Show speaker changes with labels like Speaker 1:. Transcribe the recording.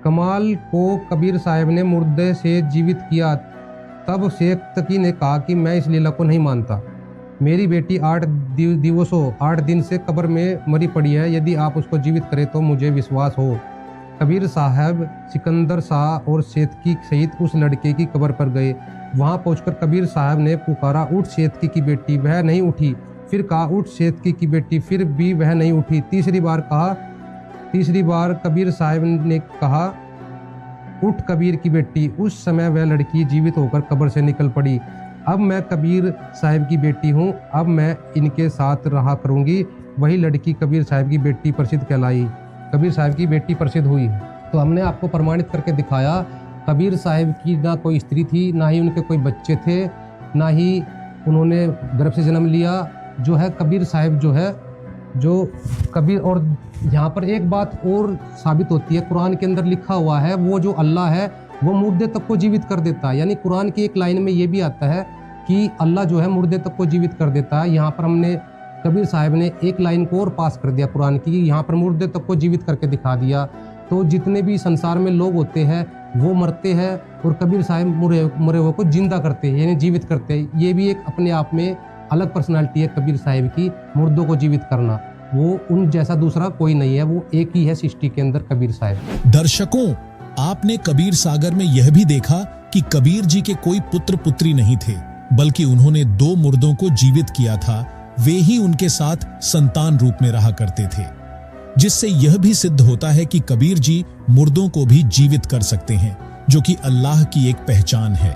Speaker 1: कमाल को कबीर साहब ने मुर्दे से जीवित किया। तब शेख तकी ने कहा कि मैं इस लीला को नहीं मानता। मेरी बेटी 8 दिन से कब्र में मरी पड़ी है, यदि आप उसको जीवित करें तो मुझे विश्वास हो। कबीर साहब सिकंदर शाह और सेतकी सहित उस लड़के की कब्र पर गए। वहां पहुंचकर कबीर साहब ने पुकारा, उठ सेतकी की बेटी, वह नहीं उठी। फिर कहा, उठ सेतकी की बेटी, फिर भी वह नहीं उठी। तीसरी बार कबीर साहब ने कहा, उठ कबीर की बेटी। उस समय वह लड़की जीवित होकर कब्र से निकल पड़ी। अब मैं कबीर साहब की बेटी हूँ, अब मैं इनके साथ रहा करूँगी। वही लड़की कबीर साहब की बेटी प्रसिद्ध कहलाई, कबीर साहब की बेटी प्रसिद्ध हुई। तो हमने आपको प्रमाणित करके दिखाया, कबीर साहब की ना कोई स्त्री थी, ना ही उनके कोई बच्चे थे, ना ही उन्होंने गर्भ से जन्म लिया। जो है कबीर साहब जो है जो कबीर। और यहाँ पर एक बात और साबित होती है, कुरान के अंदर लिखा हुआ है, वो जो अल्लाह है वो मुर्दे तक को जीवित कर देता है। यानी कुरान की एक लाइन में ये भी आता है कि अल्लाह जो है मुर्दे तक को जीवित कर देता है। यहाँ पर हमने कबीर साहब ने एक लाइन को और पास कर दिया कुरान की, यहाँ पर मुर्दे तक को जीवित करके दिखा दिया। तो जितने भी संसार में लोग होते हैं वो मरते हैं, और कबीर साहब मरे हुए को जिंदा करते हैं, यानी जीवित करते हैं। ये भी एक अपने आप में अलग पर्सनालिटी है कबीर साहब की, मुर्दों को जीवित करना। वो उन जैसा दूसरा कोई नहीं है, वो एक ही है सृष्टि के अंदर कबीर साहब।
Speaker 2: दर्शकों, आपने कबीर सागर में यह भी देखा कि कबीर जी के कोई पुत्र पुत्री नहीं थे, बल्कि उन्होंने 2 मुर्दों को जीवित किया था। वे ही उनके साथ संतान रूप में रहा करते थे, जिससे यह भी सिद्ध होता है कि कबीर जी मुर्दों को भी जीवित कर सकते हैं, जो कि अल्लाह की एक पहचान है।